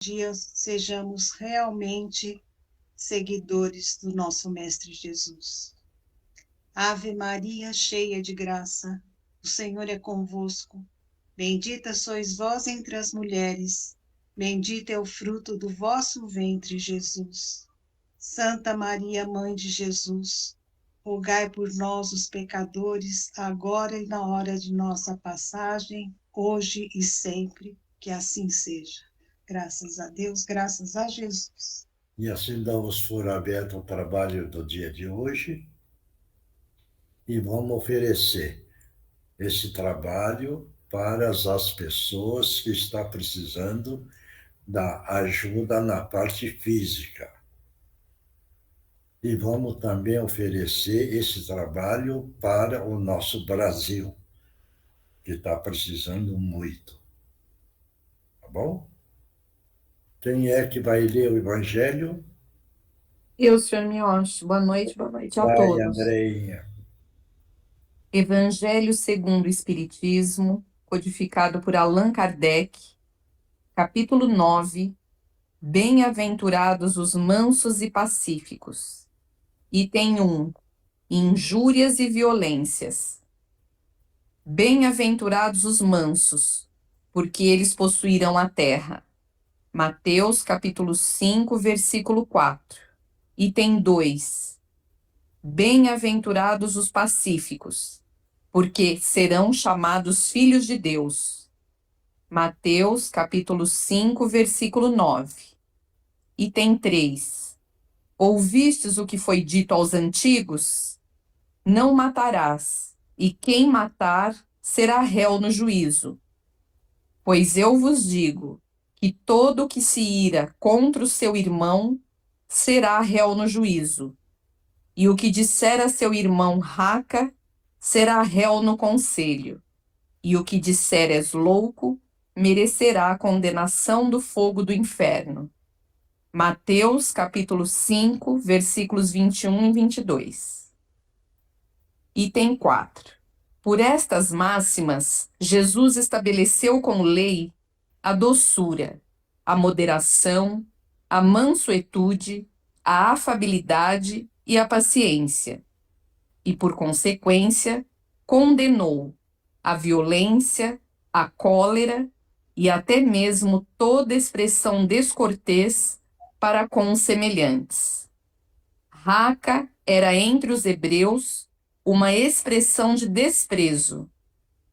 dia sejamos realmente seguidores do nosso Mestre Jesus. Ave Maria, cheia de graça, o Senhor é convosco. Bendita sois vós entre as mulheres, bendito é o fruto do vosso ventre, Jesus. Santa Maria, Mãe de Jesus, rogai por nós, os pecadores, agora e na hora de nossa passagem, hoje e sempre, que assim seja. Graças a Deus, graças a Jesus. E assim damos foro aberto ao trabalho do dia de hoje e vamos oferecer esse trabalho para as pessoas que estão precisando da ajuda na parte física. E vamos também oferecer esse trabalho para o nosso Brasil, que está precisando muito. Tá bom? Quem é que vai ler o Evangelho? Eu, senhor Miotti. Boa noite a Vai, todos. Andreinha. Evangelho segundo o Espiritismo, codificado por Allan Kardec, capítulo 9. Bem-aventurados os mansos e pacíficos. Item 1. Injúrias e violências. Bem-aventurados os mansos, porque eles possuirão a terra. Mateus, capítulo 5, versículo 4. Item 2. Bem-aventurados os pacíficos, porque serão chamados filhos de Deus. Mateus, capítulo 5, versículo 9. Item 3. Ouvistes o que foi dito aos antigos? Não matarás, e quem matar será réu no juízo. Pois eu vos digo que todo o que se ira contra o seu irmão será réu no juízo. E o que disser a seu irmão raca, será réu no conselho. E o que disser és louco, merecerá a condenação do fogo do inferno. Mateus, capítulo 5, versículos 21 e 22. Item 4. Por estas máximas, Jesus estabeleceu como lei a doçura, a moderação, a mansuetude, a afabilidade e a paciência. E, por consequência, condenou a violência, a cólera e até mesmo toda expressão descortês para com os semelhantes. Raca era entre os hebreus uma expressão de desprezo,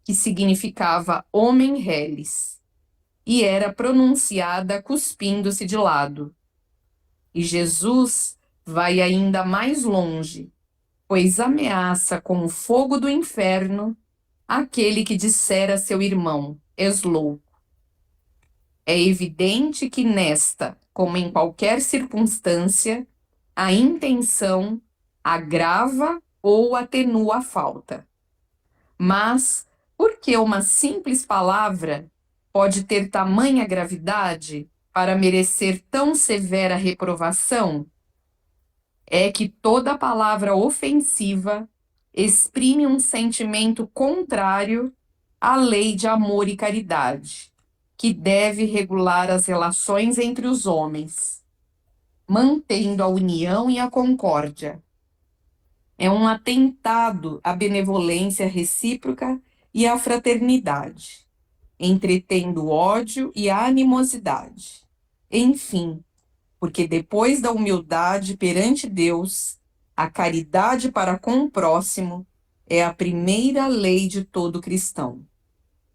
que significava homem reles, e era pronunciada cuspindo-se de lado. E Jesus vai ainda mais longe, pois ameaça com o fogo do inferno aquele que disser a seu irmão, és louco. É evidente que nesta, como em qualquer circunstância, a intenção agrava ou atenua a falta. Mas, por que uma simples palavra pode ter tamanha gravidade para merecer tão severa reprovação? É que toda palavra ofensiva exprime um sentimento contrário à lei de amor e caridade, que deve regular as relações entre os homens, mantendo a união e a concórdia. É um atentado à benevolência recíproca e à fraternidade, entretendo o ódio e a animosidade. Enfim, porque depois da humildade perante Deus, a caridade para com o próximo é a primeira lei de todo cristão.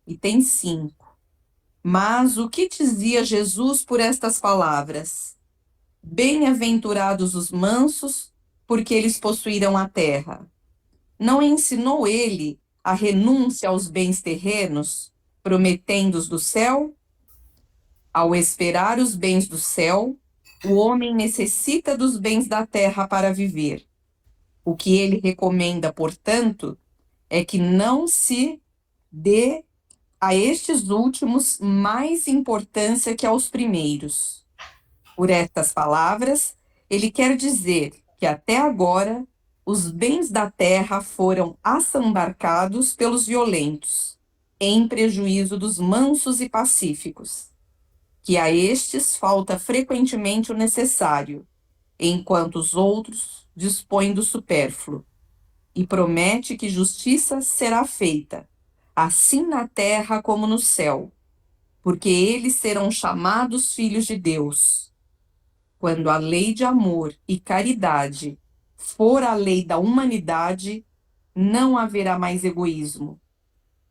Item 5. Mas o que dizia Jesus por estas palavras? Bem-aventurados os mansos, porque eles possuirão a terra. Não ensinou ele a renúncia aos bens terrenos, prometendo-os do céu? Ao esperar os bens do céu, o homem necessita dos bens da terra para viver. O que ele recomenda, portanto, é que não se dê a estes últimos mais importância que aos primeiros. Por estas palavras, ele quer dizer que até agora os bens da terra foram assambarcados pelos violentos, em prejuízo dos mansos e pacíficos. que a estes falta frequentemente o necessário, enquanto os outros dispõem do supérfluo, e promete que justiça será feita, assim na terra como no céu, porque eles serão chamados filhos de Deus. Quando a lei de amor e caridade for a lei da humanidade, não haverá mais egoísmo.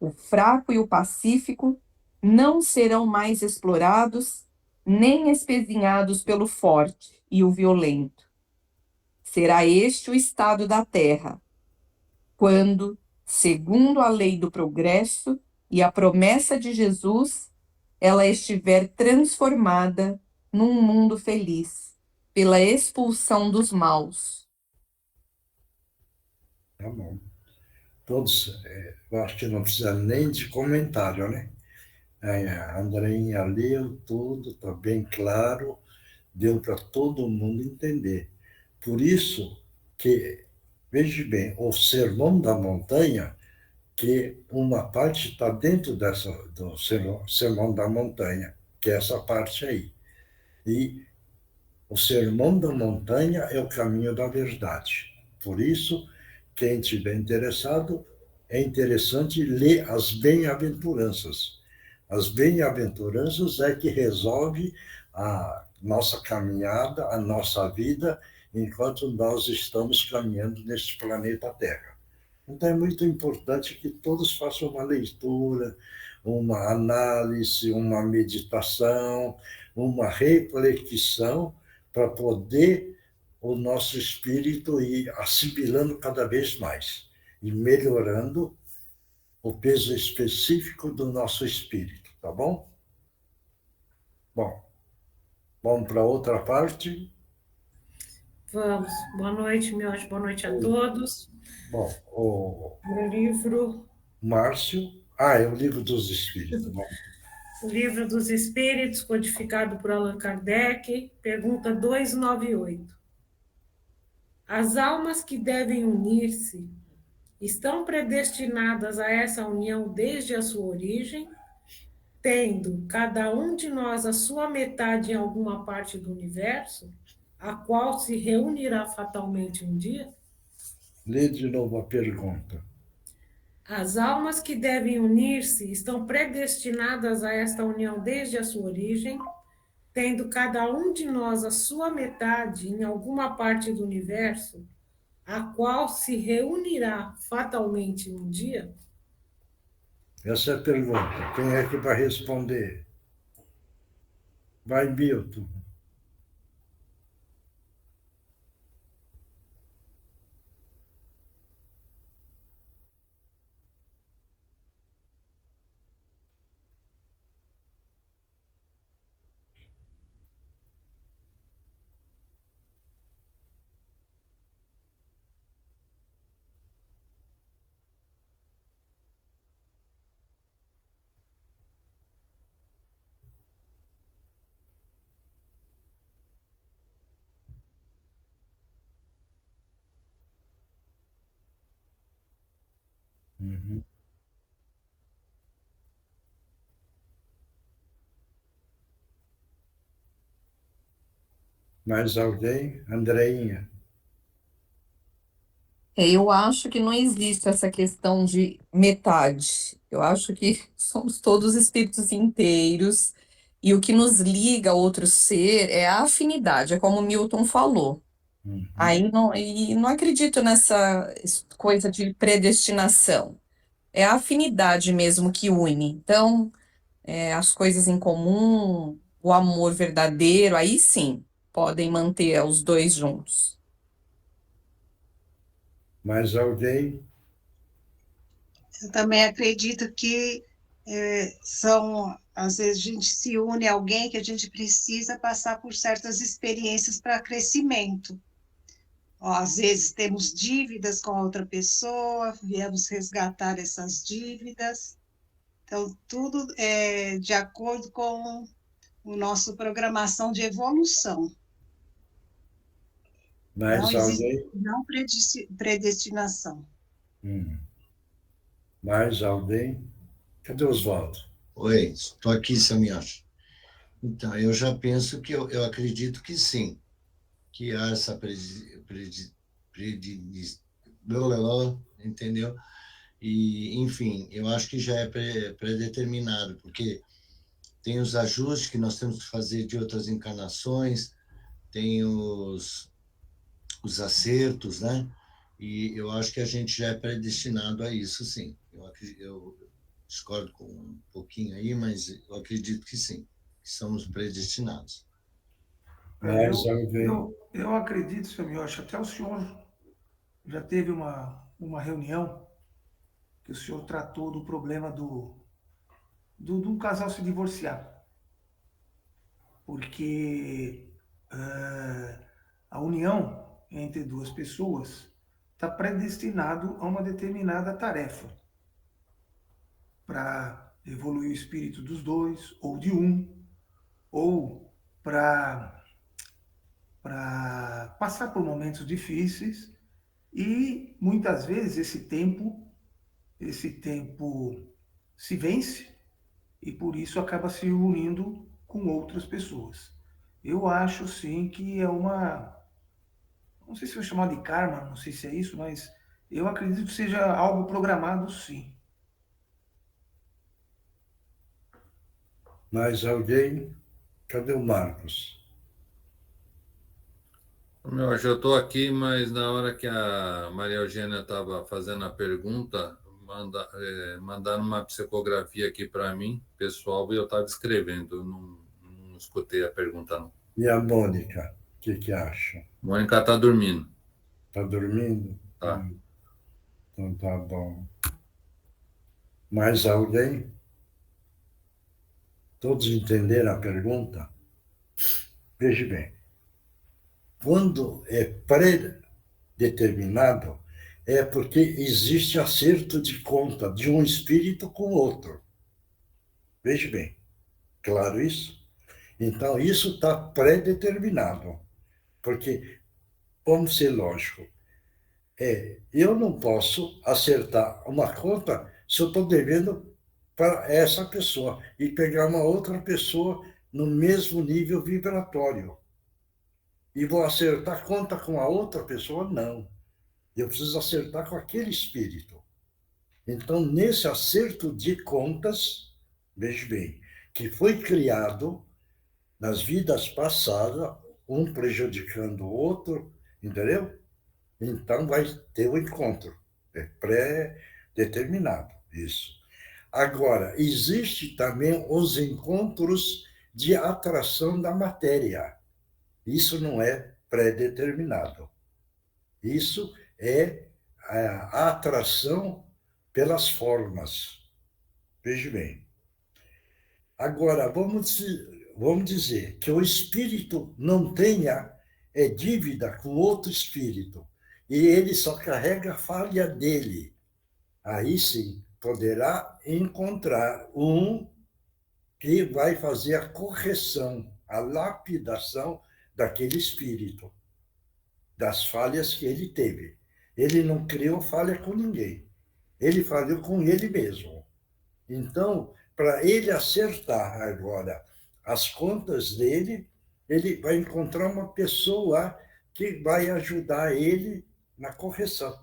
O fraco e o pacífico não serão mais explorados, nem espezinhados pelo forte e o violento. Será este o estado da terra, quando, segundo a lei do progresso e a promessa de Jesus, ela estiver transformada num mundo feliz, pela expulsão dos maus. Tá bom. Todos, eu acho que não precisa nem de comentário, né? A Andreinha leu tudo, está bem claro, deu para todo mundo entender. Por isso que, veja bem, o Sermão da Montanha, que uma parte está dentro do Sermão da Montanha, que é essa parte aí. E o Sermão da Montanha é o caminho da verdade. Por isso, quem estiver interessado, é interessante ler as bem-aventuranças. As bem-aventuranças é que resolve a nossa caminhada, a nossa vida, enquanto nós estamos caminhando neste planeta Terra. Então, é muito importante que todos façam uma leitura, uma análise, uma meditação, uma reflexão, para poder o nosso espírito ir assimilando cada vez mais e melhorando o peso específico do nosso espírito, tá bom? Bom, vamos para outra parte. Vamos. Boa noite, Miote. Boa noite a todos. Bom, o Meu livro, Márcio. Ah, é o Livro dos Espíritos. Bom, o Livro dos Espíritos, codificado por Allan Kardec, pergunta 298. As almas que devem unir-se estão predestinadas a essa união desde a sua origem, tendo cada um de nós a sua metade em alguma parte do universo, a qual se reunirá fatalmente um dia? lê de novo a pergunta. As almas que devem unir-se estão predestinadas a esta união desde a sua origem, tendo cada um de nós a sua metade em alguma parte do universo, a qual se reunirá fatalmente um dia? Essa é a pergunta. Quem é que vai responder? Vai, Milton. Uhum. Mais alguém? Andreinha. Eu acho que não existe essa questão de metade. Eu acho que somos todos espíritos inteiros e o que nos liga a outro ser é a afinidade, é como o Milton falou. Uhum. Aí não, e não acredito nessa coisa de predestinação. É a afinidade mesmo que une. Então, as coisas em comum, o amor verdadeiro, aí sim, podem manter os dois juntos. Mais alguém? Eu também acredito que às vezes a gente se une a alguém que a gente precisa passar por certas experiências para crescimento. Ó, às vezes temos dívidas com a outra pessoa, viemos resgatar essas dívidas. Então, tudo é de acordo com a nossa programação de evolução. Não Mais existe alguém? não predestinação. Mais alguém? Cadê Oswaldo? Oi, estou aqui, seu Miotti. Então, eu já penso que eu acredito que sim, que há essa entendeu? E, enfim, eu acho que já é predeterminado, porque tem os ajustes que nós temos que fazer de outras encarnações, tem os acertos, né? E eu acho que a gente já é predestinado a isso, sim. Eu discordo com um pouquinho aí, mas eu acredito que sim, que somos predestinados. Mas eu acredito, senhor Miyoshi, até o senhor já teve uma reunião que o senhor tratou do problema de um casal se divorciar, porque a união entre duas pessoas está predestinado a uma determinada tarefa para evoluir o espírito dos dois, ou de um, ou para passar por momentos difíceis e muitas vezes esse tempo se vence e por isso acaba se unindo com outras pessoas. Eu acho sim que não sei se eu chamar de karma, não sei se é isso, mas eu acredito que seja algo programado sim. Mais alguém? Cadê o Marcos? Meu, eu estou aqui, mas na hora que a Maria Eugênia estava fazendo a pergunta, mandaram uma psicografia aqui para mim, pessoal, e eu estava escrevendo. Eu não escutei a pergunta, não. E a Mônica? O que acha? Mônica está dormindo. Está dormindo? Tá. Então tá bom. Mais alguém? Todos entenderam a pergunta? Veja bem, quando é pré-determinado, é porque existe acerto de conta de um espírito com o outro. Veja bem, claro isso? Então, isso está pré-determinado, porque, vamos ser lógico, eu não posso acertar uma conta se eu estou devendo para essa pessoa e pegar uma outra pessoa no mesmo nível vibratório. E vou acertar conta com a outra pessoa? Não. Eu preciso acertar com aquele espírito. Então, nesse acerto de contas, veja bem, que foi criado nas vidas passadas, um prejudicando o outro, entendeu? Então, vai ter o encontro. É pré-determinado isso. Agora, existe também os encontros de atração da matéria. Isso não é pré-determinado. Isso é a atração pelas formas. Veja bem. Agora, vamos dizer que o espírito não tenha dívida com outro espírito e ele só carrega a falha dele. Aí sim, poderá encontrar um que vai fazer a correção, a lapidação daquele espírito, das falhas que ele teve. Ele não criou falha com ninguém. Ele falhou com ele mesmo. Então, para ele acertar agora as contas dele, ele vai encontrar uma pessoa que vai ajudar ele na correção.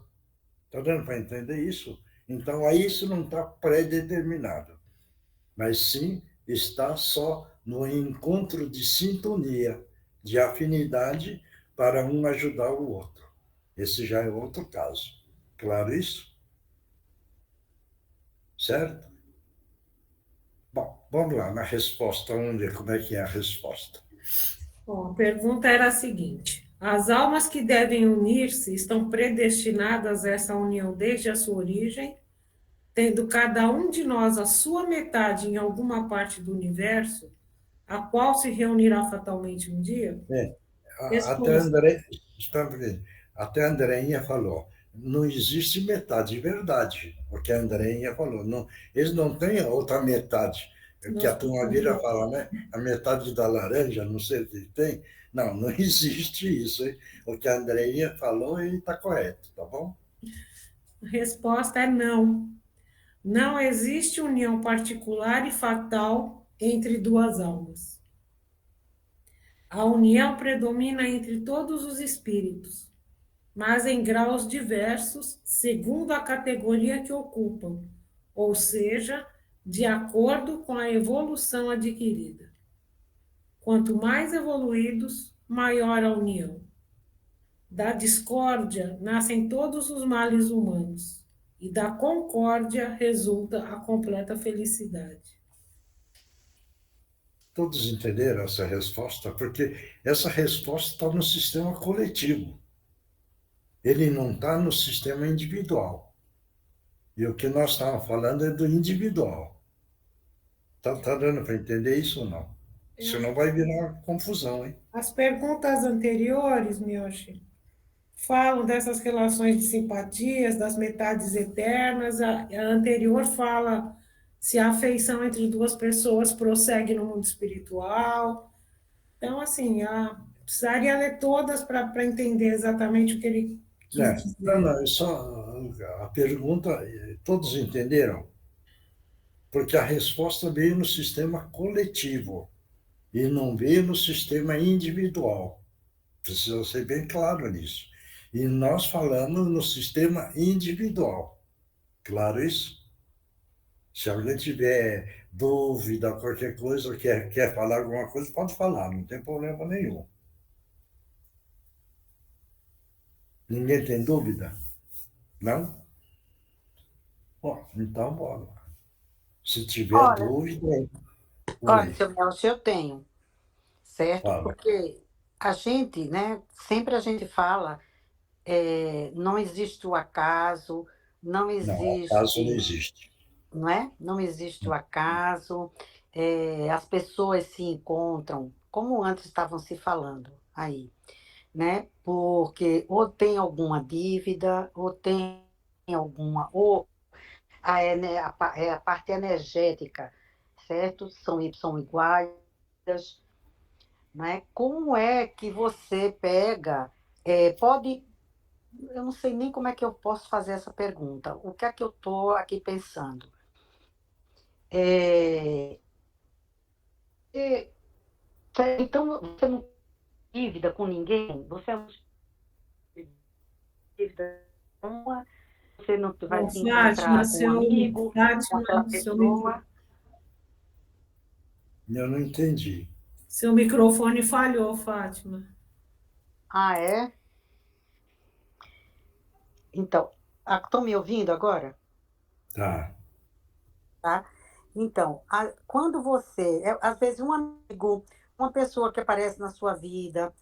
Está dando para entender isso? Então, aí isso não está pré-determinado, mas sim está só no encontro de sintonia, de afinidade para um ajudar o outro. Esse já é outro caso. Claro isso? Certo? Bom, vamos lá na resposta, vamos ver como é que é a resposta. Bom, a pergunta era a seguinte: as almas que devem unir-se estão predestinadas a essa união desde a sua origem, tendo cada um de nós a sua metade em alguma parte do universo, a qual se reunirá fatalmente um dia? Até André, até a Andreinha falou, não existe metade de verdade, o que a Andreinha falou. Não, eles não têm a outra metade, que a turma vira fala, né? A metade da laranja, não sei o que tem. Não, não existe isso. Hein? O que a Andreinha falou e está correto, tá bom? A resposta é não. Não existe união particular e fatal entre duas almas. A união predomina entre todos os espíritos, mas em graus diversos, segundo a categoria que ocupam, ou seja, de acordo com a evolução adquirida. Quanto mais evoluídos, maior a união. Da discórdia nascem todos os males humanos, e da concórdia resulta a completa felicidade. Todos entenderam essa resposta? Porque essa resposta está no sistema coletivo. Ele não está no sistema individual. E o que nós estamos falando é do individual. Tá dando para entender isso ou não? Senão vai virar confusão, hein? As perguntas anteriores, Miyoshi, falam dessas relações de simpatias, das metades eternas. A anterior fala se a afeição entre duas pessoas prossegue no mundo espiritual. Então, assim, precisaria ler todas para entender exatamente o que ele quis dizer. Não, é só a pergunta, todos entenderam? Porque a resposta veio no sistema coletivo e não veio no sistema individual. Precisa ser bem claro nisso. E nós falamos no sistema individual. Claro isso? Se alguém tiver dúvida, qualquer coisa, quer falar alguma coisa, pode falar, não tem problema nenhum. Ninguém tem dúvida? Não? Bom, então bora. Se tiver Olha, dúvida, olha, oi, seu Nelson, eu tenho, certo? fala. Porque a gente, né, sempre a gente fala, não existe o acaso, não Não, acaso não existe, existe. não é? Não existe o acaso, as pessoas se encontram, como antes estavam se falando aí, né? Porque ou tem alguma dívida, ou tem alguma, ou a parte energética, certo? São iguais, né? Como é que você pega, pode, eu não sei nem como é que eu posso fazer essa pergunta. O que é que eu estou aqui pensando? É, é, então, você não tem dívida com ninguém? Você não tem dívida com uma, você não vai Bom, se Fátima, encontrar com um amigo, com aquela pessoa. Eu não entendi. seu microfone falhou, Fátima. Ah, é? Então, estão me ouvindo agora? Tá. Tá? Então, quando você, às vezes um amigo, uma pessoa que aparece na sua vida,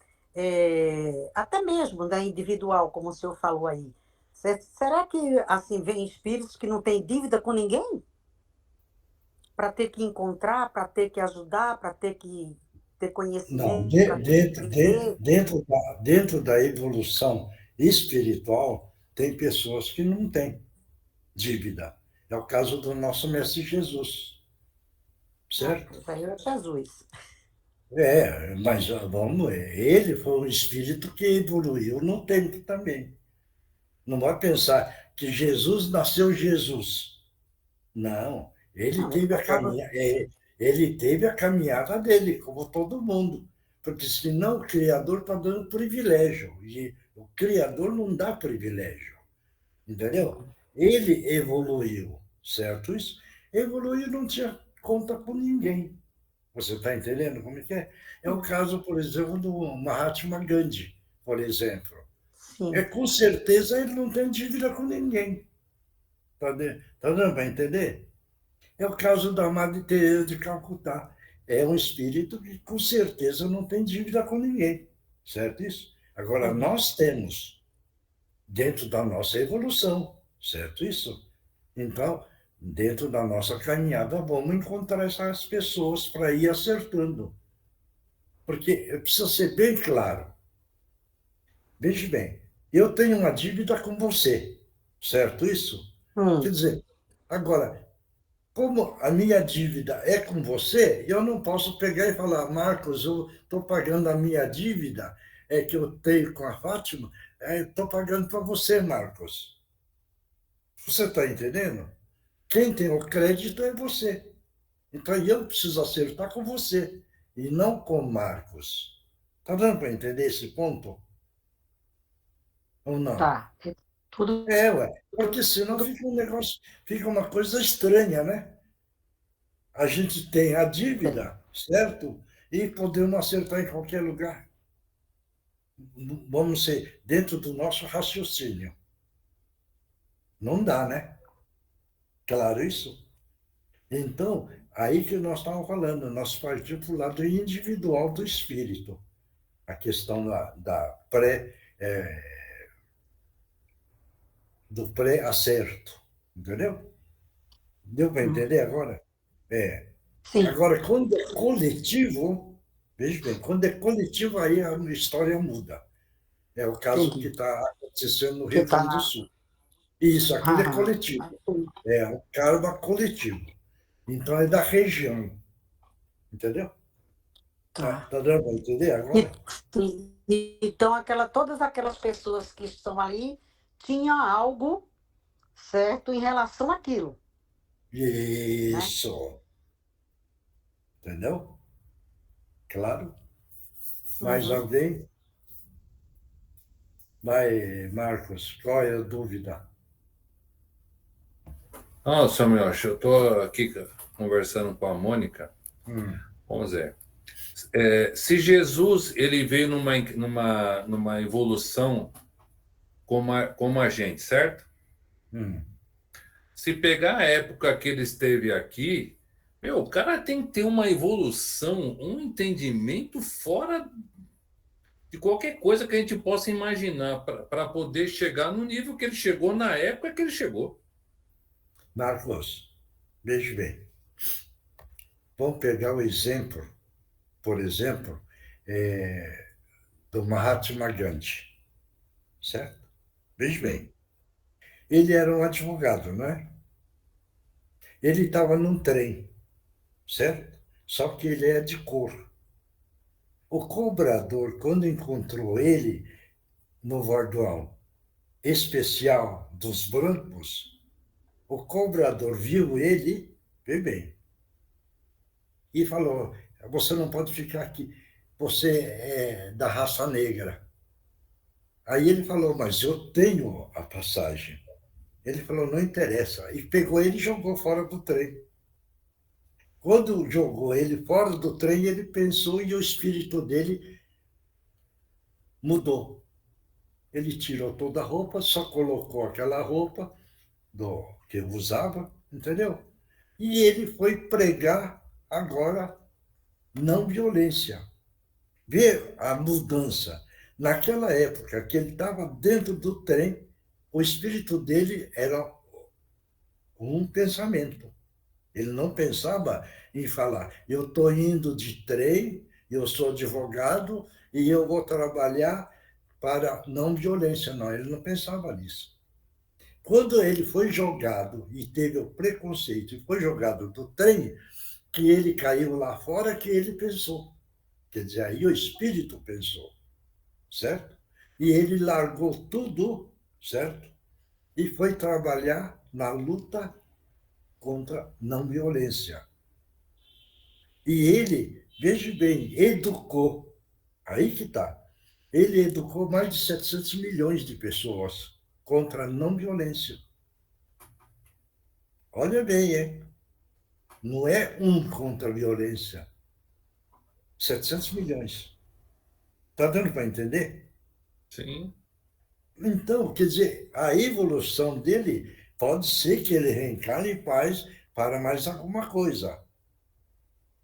até mesmo, né, individual, como o senhor falou aí, será que assim vem espíritos que não têm dívida com ninguém? Para ter que encontrar, para ter que ajudar, para ter que ter Não, conhecimento, para ter que viver? dentro da evolução espiritual, tem pessoas que não têm dívida. É o caso do nosso Mestre Jesus, Ah, certo? isso aí é Jesus. Mas vamos, ele foi um espírito que evoluiu no tempo também. Não vai pensar que Jesus nasceu Jesus. Não, Não, eu estou falando. ele teve a caminhada dele, como todo mundo. Porque senão o Criador está dando privilégio. E o Criador não dá privilégio. Entendeu? Ele evoluiu, certo isso? Evoluiu e não tinha conta com ninguém. Você está entendendo como é que é? É o caso, por exemplo, do Mahatma Gandhi, por exemplo. Sim. Com certeza ele não tem dívida com ninguém. Tá dando para entender? É o caso da Madre Teresa de Calcutá. É um espírito que com certeza não tem dívida com ninguém, certo isso? Agora, nós temos, dentro da nossa evolução, certo isso? Então, dentro da nossa caminhada, vamos encontrar essas pessoas para ir acertando. Porque precisa ser bem claro. Veja bem, eu tenho uma dívida com você, certo isso? Quer Hum. dizer, agora, como a minha dívida é com você, eu não posso pegar e falar, Marcos, eu estou pagando a minha dívida que eu tenho com a Fátima, estou pagando para você, Marcos. Você está entendendo? Quem tem o crédito é você. Então eu preciso acertar com você e não com Marcos. Está dando para entender esse ponto? Ou não? Tá. É tudo, Ué, porque senão fica um negócio, fica uma coisa estranha, né? A gente tem a dívida, certo? E podemos acertar em qualquer lugar. Vamos ser dentro do nosso raciocínio. Não dá, né? Claro isso? Então, aí que nós estávamos falando, nós partimos para o lado individual do espírito. A questão do pré-acerto. Entendeu? Deu para entender agora? sim, Agora, quando é coletivo, veja bem, quando é coletivo, aí a história muda. É o caso que entendi. está acontecendo no Que Rio tá Grande do na. Sul. Isso, aquilo é Aham. coletivo. É um karma coletivo. Então, é da região. Entendeu? Tá, Tá. tá dando para entender agora? Então, todas aquelas pessoas que estão ali tinham algo certo em relação àquilo, né? Isso. Entendeu? Claro. Mais Uhum. alguém? Vai, Marcos, qual é a dúvida? Samuel, eu estou aqui conversando com a Mônica. Hum, Vamos ver. Se Jesus ele veio numa evolução como a gente, certo? hum. Se pegar a época que ele esteve aqui, meu, o cara tem que ter uma evolução, um entendimento fora de qualquer coisa que a gente possa imaginar para poder chegar no nível que ele chegou na época que ele chegou. Marcos, veja bem. Vamos pegar o exemplo, por exemplo, do Mahatma Gandhi, certo? Veja bem. Ele era um advogado, não é? Ele estava num trem, certo? Só que ele é de cor. O cobrador, quando encontrou ele no vagão especial dos brancos, o cobrador viu ele, vê bem, e falou: Você não pode ficar aqui, você é da raça negra. Aí ele falou: Mas eu tenho a passagem. Ele falou: Não interessa. E pegou ele e jogou fora do trem. Quando jogou ele fora do trem, ele pensou e o espírito dele mudou. Ele tirou toda a roupa, só colocou aquela roupa do que usava, entendeu? E ele foi pregar agora não violência. Vê a mudança. Naquela época que ele estava dentro do trem, o espírito dele era um pensamento. Ele não pensava em falar, eu estou indo de trem, eu sou advogado e eu vou trabalhar para não violência. Não, ele não pensava nisso. Quando ele foi jogado e teve o preconceito e foi jogado do trem, que ele caiu lá fora, que ele pensou. Quer dizer, aí o espírito pensou, certo? E ele largou tudo, certo? E foi trabalhar na luta contra não violência. E ele, veja bem, educou. Aí que está. Ele educou mais de 700 milhões de pessoas contra a não violência. Olha bem, hein? Não é um contra a violência. 700 milhões. Está dando para entender? Sim. Então, quer dizer, a evolução dele pode ser que ele reencarne em paz para mais alguma coisa.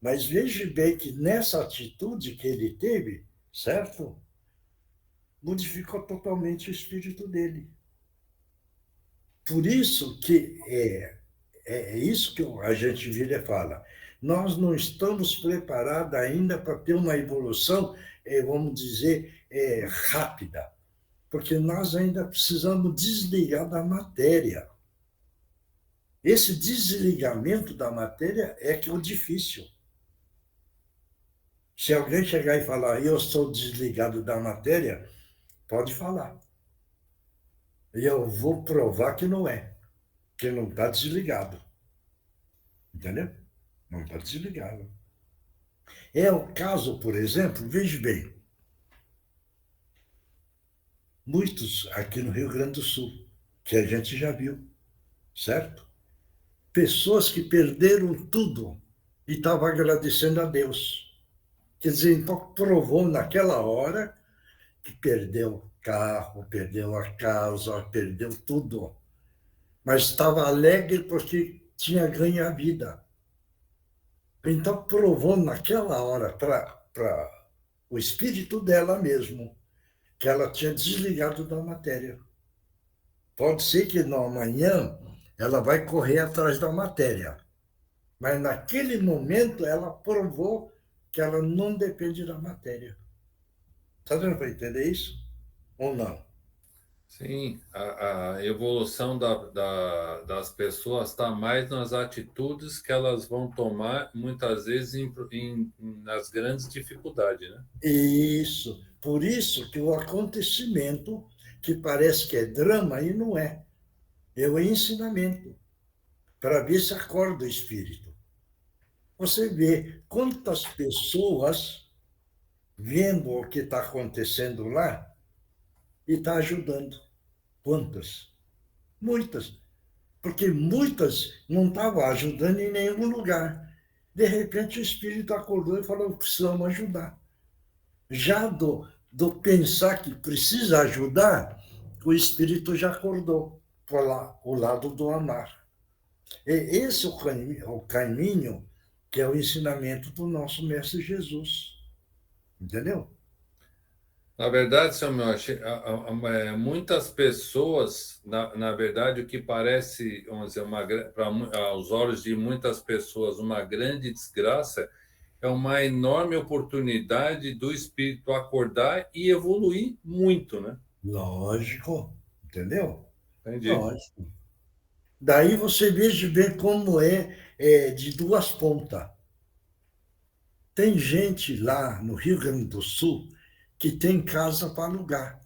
Mas veja bem que nessa atitude que ele teve, certo? Modificou totalmente o espírito dele. Por isso que é isso que a gente vira e fala. Nós não estamos preparados ainda para ter uma evolução, vamos dizer, rápida, porque nós ainda precisamos desligar da matéria. Esse desligamento da matéria é que é o difícil. Se alguém chegar e falar, eu sou desligado da matéria, pode falar. E eu vou provar que não é, que não está desligado. Entendeu? Não está desligado. É o caso, por exemplo, veja bem, muitos aqui no Rio Grande do Sul, que a gente já viu, certo? Pessoas que perderam tudo e estavam agradecendo a Deus. Quer dizer, então provou naquela hora que perdeu o carro, perdeu a casa, perdeu tudo, mas estava alegre porque tinha ganho a vida. Então provou naquela hora para o espírito dela mesmo que ela tinha desligado da matéria. Pode ser que no amanhã ela vai correr atrás da matéria, mas naquele momento ela provou que ela não depende da matéria. Está dando para entender isso? Ou não? Sim, a evolução das pessoas está mais nas atitudes que elas vão tomar, muitas vezes, nas grandes dificuldades, né? Isso. Por isso que o acontecimento, que parece que é drama, e não é. É o ensinamento, para ver se acorda o espírito. Você vê quantas pessoas vendo o que está acontecendo lá e está ajudando. Quantas? Muitas. Porque muitas não estavam ajudando em nenhum lugar. De repente o espírito acordou e falou: precisamos ajudar. Já do pensar que precisa ajudar, o espírito já acordou para o lado do amar. E esse é o caminho que é o ensinamento do nosso Mestre Jesus. Entendeu? Na verdade, seu meu, muitas pessoas, na verdade, o que parece, vamos dizer, aos olhos de muitas pessoas, uma grande desgraça, é uma enorme oportunidade do espírito acordar e evoluir muito, né? Lógico. Entendeu? Entendi. Lógico. Daí você veja bem como é de duas pontas. Tem gente lá no Rio Grande do Sul que tem casa para alugar.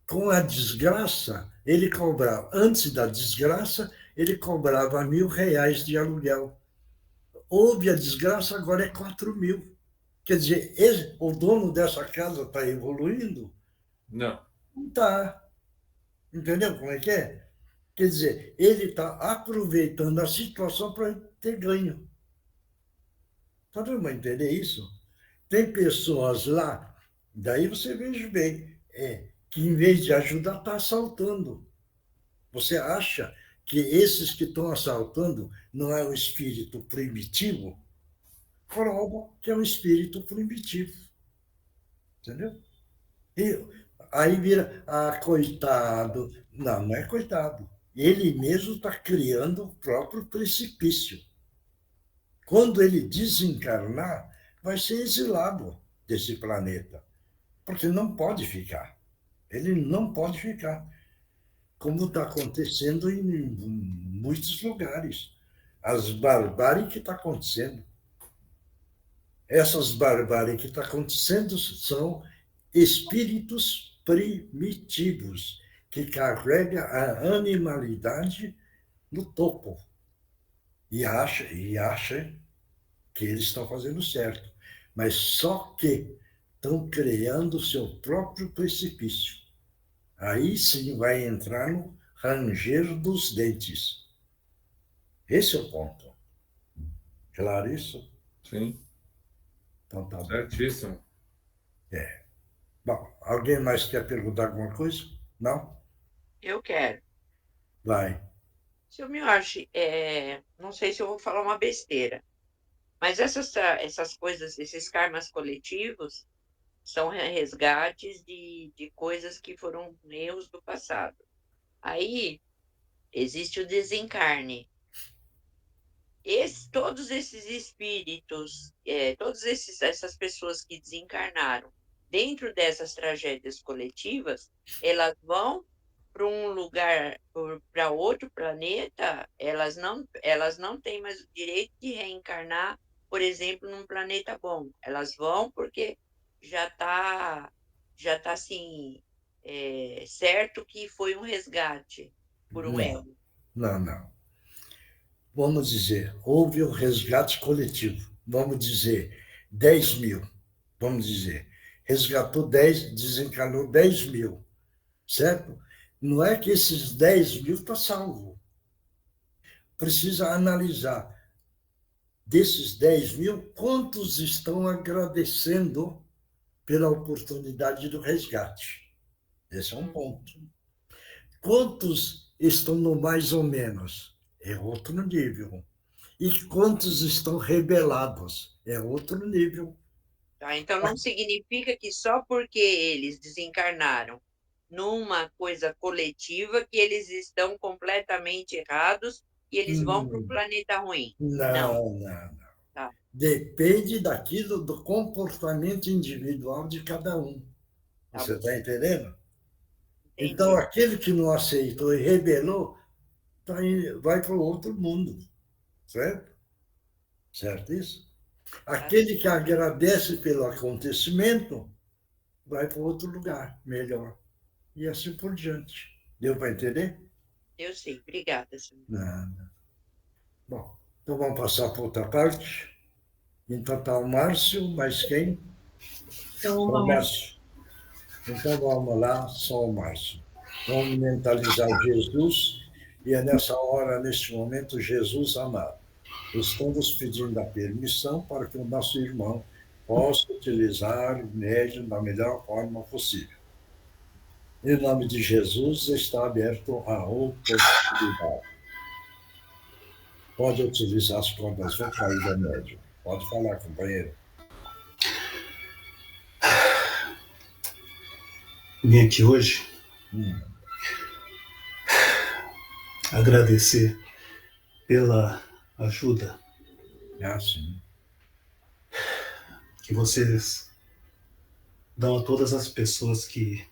Com a desgraça, ele cobrava, antes da desgraça, ele cobrava R$ 1.000 de aluguel. Houve a desgraça, agora é 4.000. Quer dizer, o dono dessa casa está evoluindo? Não. Não está. Entendeu como é que é? Quer dizer, ele está aproveitando a situação para ter ganho. Está dando para entender isso? Tem pessoas lá, daí você veja bem, que em vez de ajudar, está assaltando. Você acha que esses que estão assaltando não é o espírito primitivo? Prova que é um espírito primitivo. Entendeu? E aí vira, coitado. Não, não é coitado. Ele mesmo está criando o próprio precipício. Quando ele desencarnar, vai ser exilado desse planeta, porque não pode ficar. Ele não pode ficar, como está acontecendo em muitos lugares. As barbáries que está acontecendo. Essas barbáries que está acontecendo são espíritos primitivos, que carregam a animalidade no topo. E acha que eles estão fazendo certo. Mas só que estão criando o seu próprio precipício. Aí sim vai entrar no ranger dos dentes. Esse é o ponto. Claro isso? Sim. Então tá bom. Certíssimo. Bom, alguém mais quer perguntar alguma coisa? Não? Eu quero. Vai. Seu Miyoshi, não sei se eu vou falar uma besteira, mas essas coisas, esses karmas coletivos, são resgates de coisas que foram erros do passado. Aí existe o desencarne. Todos esses espíritos, essas pessoas que desencarnaram dentro dessas tragédias coletivas, elas vão para um lugar, para outro planeta, elas não têm mais o direito de reencarnar, por exemplo, num planeta bom. Elas vão porque já tá assim, certo que foi um resgate por um Não, erro. não. Vamos dizer, houve o resgate coletivo. Vamos dizer, 10.000. Vamos dizer, resgatou 10, desencarnou 10.000. certo? Não é que esses 10 mil estão salvos. Precisa analisar. Desses 10 mil, quantos estão agradecendo pela oportunidade do resgate? Esse é um ponto. Quantos estão no mais ou menos? É outro nível. E quantos estão rebelados? É outro nível. Tá? Então, não significa que só porque eles desencarnaram numa coisa coletiva que eles estão completamente errados e eles vão para o planeta ruim. Não. Não. Tá. Depende daquilo, do comportamento individual de cada um. Tá Você bom. está entendendo? Entendi. Então, aquele que não aceitou e rebelou, vai para o outro mundo. Certo? Certo isso? Aquele que agradece pelo acontecimento, vai para outro lugar melhor. E assim por diante. Deu para entender? Eu sei. Obrigada, senhor. Nada. Bom, então vamos passar para outra parte. Então está o Márcio, mas quem? Então, Só o uma Márcio. Então vamos lá, só o Márcio. Vamos mentalizar Jesus, e é nessa hora, neste momento, Jesus amado. Estamos pedindo a permissão para que o nosso irmão possa utilizar o médium da melhor forma possível. Em nome de Jesus, está aberto a oportunidade. Pode utilizar as cordas vocais da médium. Pode falar, companheiro. Vim aqui hoje agradecer pela ajuda Sim. que vocês dão a todas as pessoas que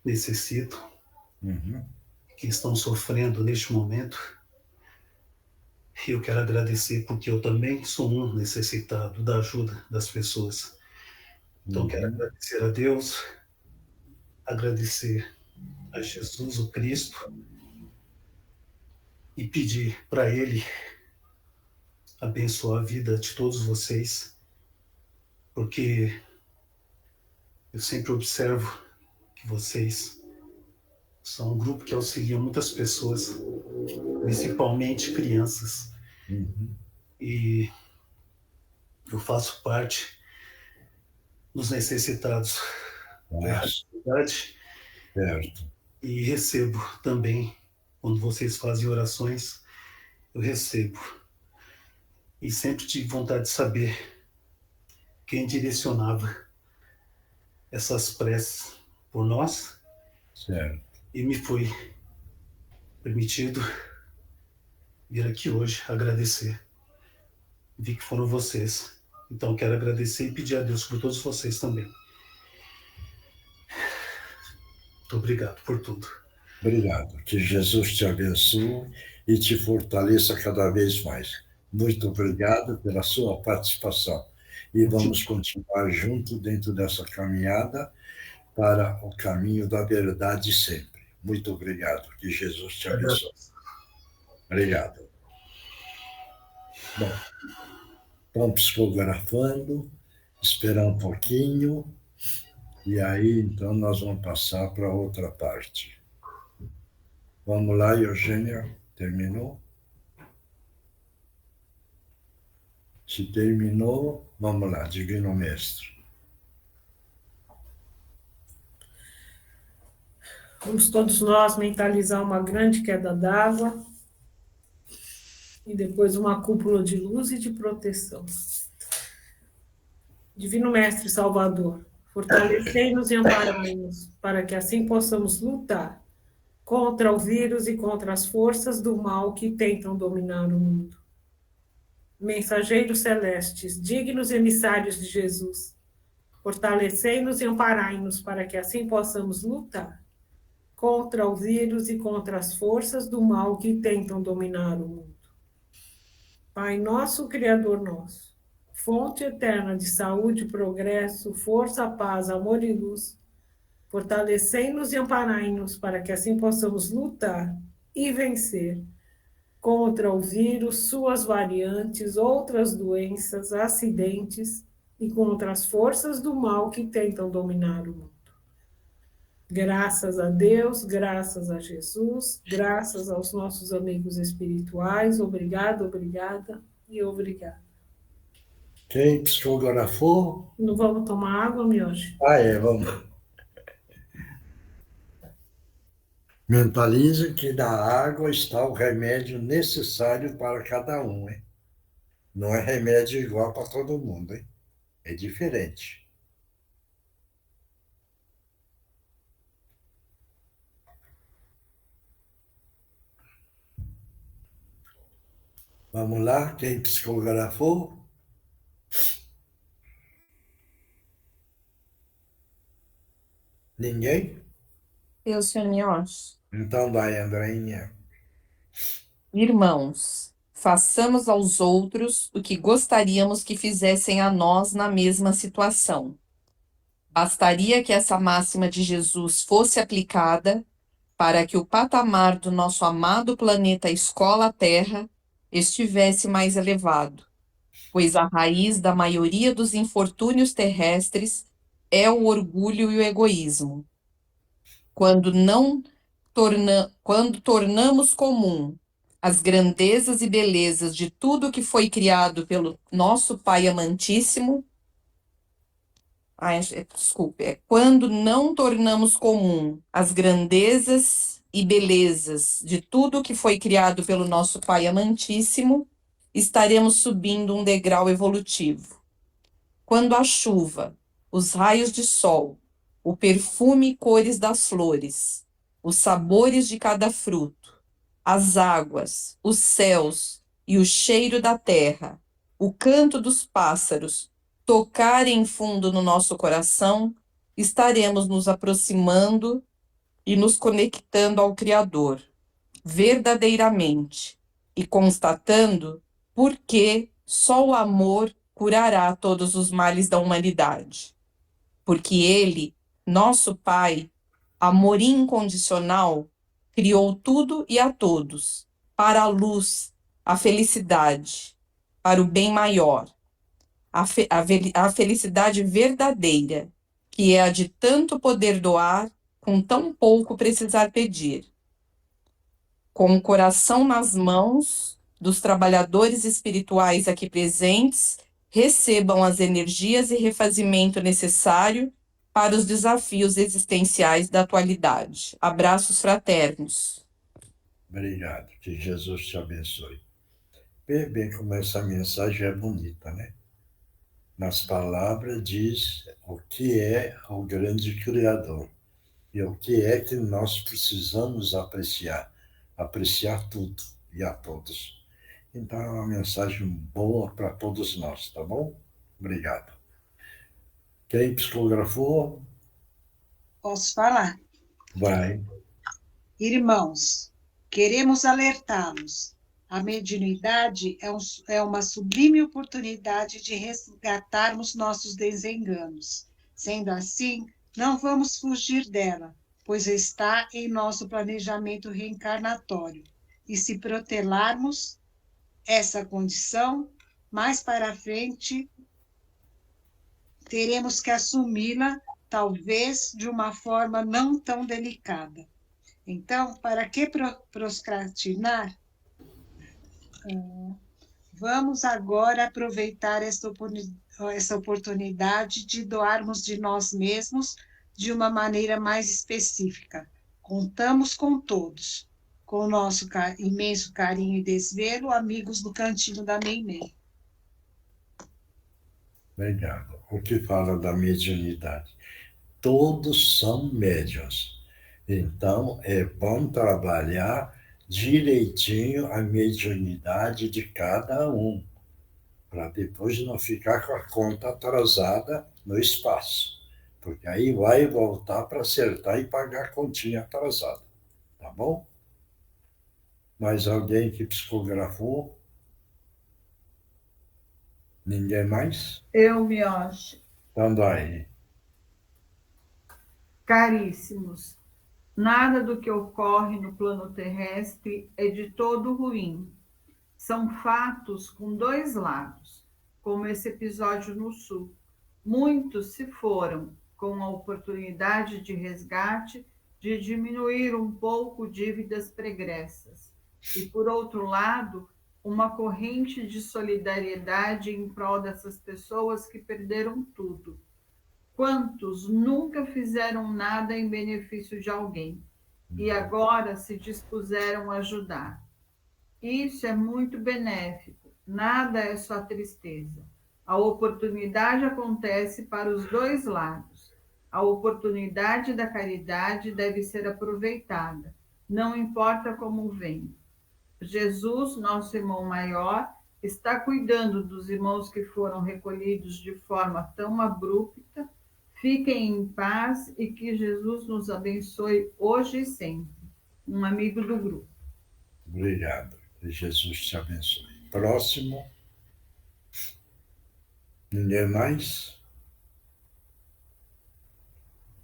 necessitam, que estão sofrendo neste momento. E eu quero agradecer porque eu também sou um necessitado da ajuda das pessoas. Então quero agradecer a Deus, agradecer a Jesus, o Cristo, e pedir para Ele abençoar a vida de todos vocês, porque eu sempre observo que vocês são um grupo que auxilia muitas pessoas, principalmente crianças. E eu faço parte dos necessitados da cidade. Certo. E recebo também, quando vocês fazem orações, eu recebo. E sempre tive vontade de saber quem direcionava essas preces por nós. Certo. E me foi permitido vir aqui hoje agradecer. Vi que foram vocês. Então quero agradecer e pedir a Deus por todos vocês também. Muito obrigado por tudo. Obrigado. Que Jesus te abençoe e te fortaleça cada vez mais. Muito obrigado pela sua participação. E vamos continuar junto dentro dessa caminhada para o caminho da verdade sempre. Muito obrigado. Que Jesus te abençoe. Obrigado. Bom, estamos psicografando, esperar um pouquinho, e aí então nós vamos passar para outra parte. Vamos lá, Eugênia, terminou? Se terminou, vamos lá, Divino Mestre. Vamos todos nós mentalizar uma grande queda d'água e depois uma cúpula de luz e de proteção. Divino Mestre Salvador, fortalecei-nos e amparai-nos, para que assim possamos lutar contra o vírus e contra as forças do mal que tentam dominar o mundo. Mensageiros celestes, dignos emissários de Jesus, fortalecei-nos e amparai-nos, para que assim possamos lutar contra o vírus e contra as forças do mal que tentam dominar o mundo. Pai nosso, Criador nosso, fonte eterna de saúde, progresso, força, paz, amor e luz, fortalecei-nos e amparai-nos, para que assim possamos lutar e vencer contra o vírus, suas variantes, outras doenças, acidentes e contra as forças do mal que tentam dominar o mundo. Graças a Deus, graças a Jesus, graças aos nossos amigos espirituais. Obrigada, obrigada e obrigada. Quem psicografou? Não vamos tomar água, Miojo? Vamos. Mentalize que na água está o remédio necessário para cada um, hein? Não é remédio igual para todo mundo, hein? É diferente. Vamos lá, quem psicografou? Ninguém? Eu, senhor Mioche. Então vai, Andreinha. Irmãos, façamos aos outros o que gostaríamos que fizessem a nós na mesma situação. Bastaria que essa máxima de Jesus fosse aplicada para que o patamar do nosso amado planeta Escola Terra estivesse mais elevado, pois a raiz da maioria dos infortúnios terrestres é o orgulho e o egoísmo. Quando tornamos comum as grandezas e belezas de tudo que foi criado pelo nosso Pai amantíssimo, quando não tornamos comum as grandezas e belezas de tudo que foi criado pelo nosso Pai amantíssimo, estaremos subindo um degrau evolutivo. Quando a chuva, os raios de sol, o perfume e cores das flores, os sabores de cada fruto, as águas, os céus e o cheiro da terra, o canto dos pássaros, tocarem fundo no nosso coração, estaremos nos aproximando e nos conectando ao Criador, verdadeiramente, e constatando por que só o amor curará todos os males da humanidade. Porque Ele, nosso Pai, amor incondicional, criou tudo e a todos, para a luz, a felicidade, para o bem maior, a felicidade verdadeira, que é a de tanto poder doar, com tão pouco precisar pedir. Com o coração nas mãos dos trabalhadores espirituais aqui presentes, recebam as energias e refazimento necessário para os desafios existenciais da atualidade. Abraços fraternos. Obrigado, que Jesus te abençoe. Vê bem como essa mensagem é bonita, né? Nas palavras diz o que é o grande Criador e o que é que nós precisamos apreciar tudo e a todos. Então é uma mensagem boa para todos nós, tá bom? Obrigado. Quem psicografou? Posso falar? Vai. Irmãos, queremos alertá-los. A mediunidade é uma sublime oportunidade de resgatarmos nossos desenganos. Sendo assim, não vamos fugir dela, pois está em nosso planejamento reencarnatório. E se protelarmos essa condição, mais para frente, teremos que assumi-la, talvez de uma forma não tão delicada. Então, para que procrastinar? Vamos agora aproveitar essa oportunidade de doarmos de nós mesmos de uma maneira mais específica. Contamos com todos, com o nosso imenso carinho e desvelo, amigos do Cantinho da Meimei. Obrigado. O que fala da mediunidade? Todos são médiuns. Então, é bom trabalhar direitinho a mediunidade de cada um, para depois não ficar com a conta atrasada no espaço, porque aí vai voltar para acertar e pagar a continha atrasada, tá bom? Mais alguém que psicografou? Ninguém mais? Eu, Mioche. Então daí. Caríssimos, nada do que ocorre no plano terrestre é de todo ruim. São fatos com dois lados, como esse episódio no Sul. Muitos se foram, com a oportunidade de resgate de diminuir um pouco dívidas pregressas. E, por outro lado, uma corrente de solidariedade em prol dessas pessoas que perderam tudo. Quantos nunca fizeram nada em benefício de alguém e agora se dispuseram a ajudar? Isso é muito benéfico, nada é só tristeza. A oportunidade acontece para os dois lados. A oportunidade da caridade deve ser aproveitada, não importa como vem. Jesus, nosso irmão maior, está cuidando dos irmãos que foram recolhidos de forma tão abrupta. Fiquem em paz e que Jesus nos abençoe hoje e sempre. Um amigo do grupo. Obrigado. Que Jesus te abençoe. Próximo. Ninguém mais?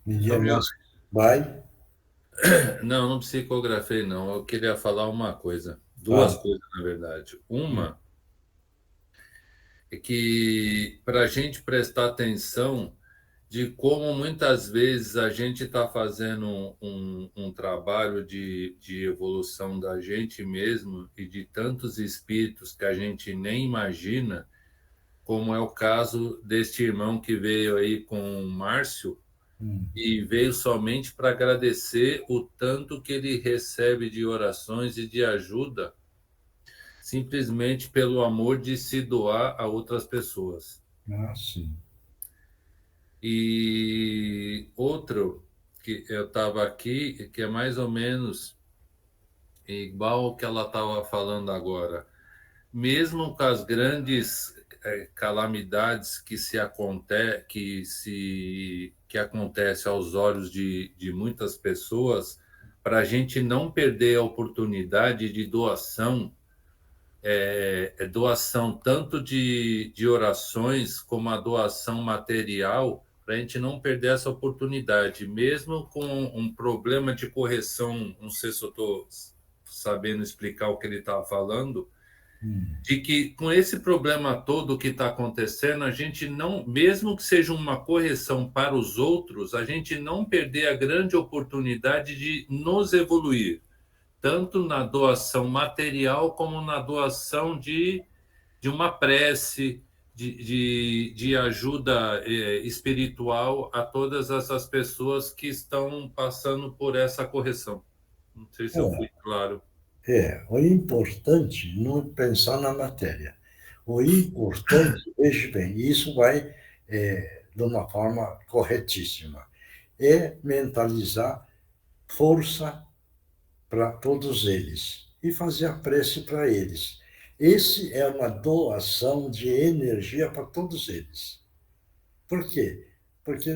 Ninguém mais? Vai? Não, não psicografei, não. Eu queria falar uma coisa. Duas coisas, na verdade. Uma é que, para a gente prestar atenção de como muitas vezes a gente está fazendo um trabalho de evolução da gente mesmo e de tantos espíritos que a gente nem imagina, como é o caso deste irmão que veio aí com o Márcio, e veio somente para agradecer o tanto que ele recebe de orações e de ajuda, simplesmente pelo amor de se doar a outras pessoas. Ah, sim. E outro que eu estava aqui, que é mais ou menos igual ao que ela estava falando agora. Mesmo com as grandes calamidades que acontecem aos olhos de muitas pessoas, para a gente não perder a oportunidade de doação, doação tanto de orações como a doação material, para a gente não perder essa oportunidade, mesmo com um problema de correção, não sei se eu estou sabendo explicar o que ele estava falando, de que com esse problema todo que está acontecendo, a gente não, mesmo que seja uma correção para os outros, a gente não perder a grande oportunidade de nos evoluir, tanto na doação material como na doação de uma prece, de ajuda espiritual a todas essas pessoas que estão passando por essa correção. Não sei se eu fui claro. O importante não é pensar na matéria. O importante, veja bem, isso vai de uma forma corretíssima, é mentalizar força para todos eles e fazer a prece para eles. Esse é uma doação de energia para todos eles. Por quê? Porque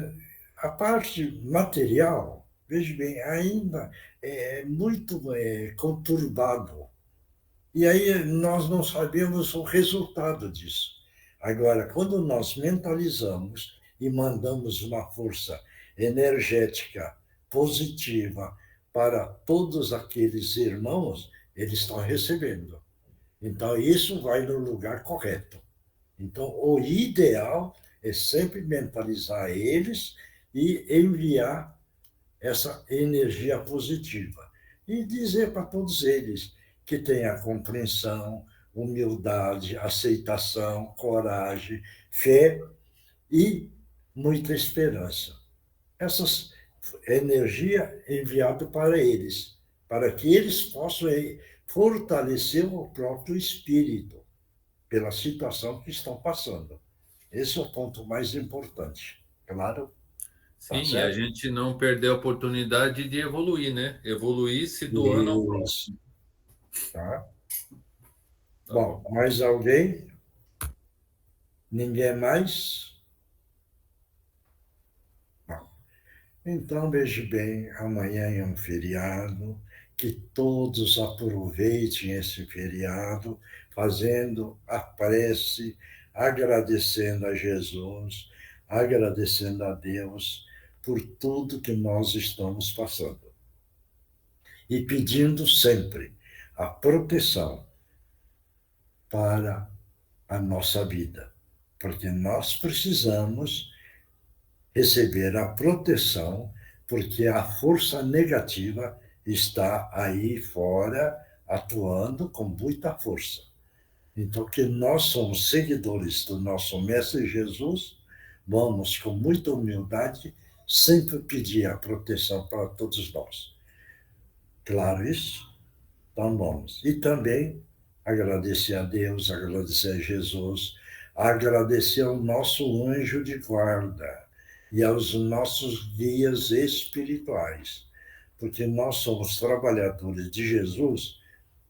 a parte material, veja bem, ainda é muito conturbado. E aí nós não sabemos o resultado disso. Agora, quando nós mentalizamos e mandamos uma força energética positiva para todos aqueles irmãos, eles estão recebendo. Então, isso vai no lugar correto. Então, o ideal é sempre mentalizar eles e enviar essa energia positiva. E dizer para todos eles que tenha compreensão, humildade, aceitação, coragem, fé e muita esperança. Essa energia é enviada para eles, para que eles possam fortalecer o próprio espírito pela situação que estão passando. Esse é o ponto mais importante, claro. Sim, e a gente não perder a oportunidade de evoluir, né? Evoluir se doando ao próximo. Tá. Bom, mais alguém? Ninguém mais? Bom, então, veja bem, amanhã é um feriado, que todos aproveitem esse feriado, fazendo a prece, agradecendo a Jesus, agradecendo a Deus por tudo que nós estamos passando. E pedindo sempre a proteção para a nossa vida, porque nós precisamos receber a proteção, porque a força negativa está aí fora, atuando com muita força. Então, que nós somos seguidores do nosso Mestre Jesus, vamos com muita humildade sempre pedir a proteção para todos nós. Claro isso? Então vamos. E também agradecer a Deus, agradecer a Jesus, agradecer ao nosso anjo de guarda e aos nossos guias espirituais, porque nós somos trabalhadores de Jesus,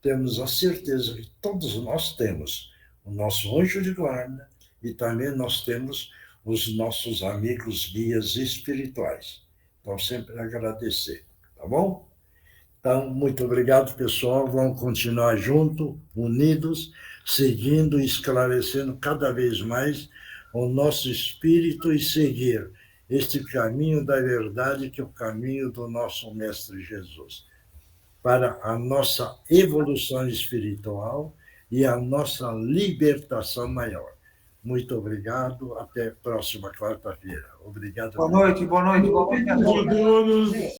temos a certeza que todos nós temos o nosso anjo de guarda e também nós temos os nossos amigos guias espirituais. Então, sempre agradecer, tá bom? Então, muito obrigado, pessoal. Vamos continuar juntos, unidos, seguindo e esclarecendo cada vez mais o nosso espírito e seguir este caminho da verdade, que é o caminho do nosso Mestre Jesus, para a nossa evolução espiritual e a nossa libertação maior. Muito obrigado. Até a próxima quarta-feira. Obrigado. Boa noite, boa noite. Boa noite a todos.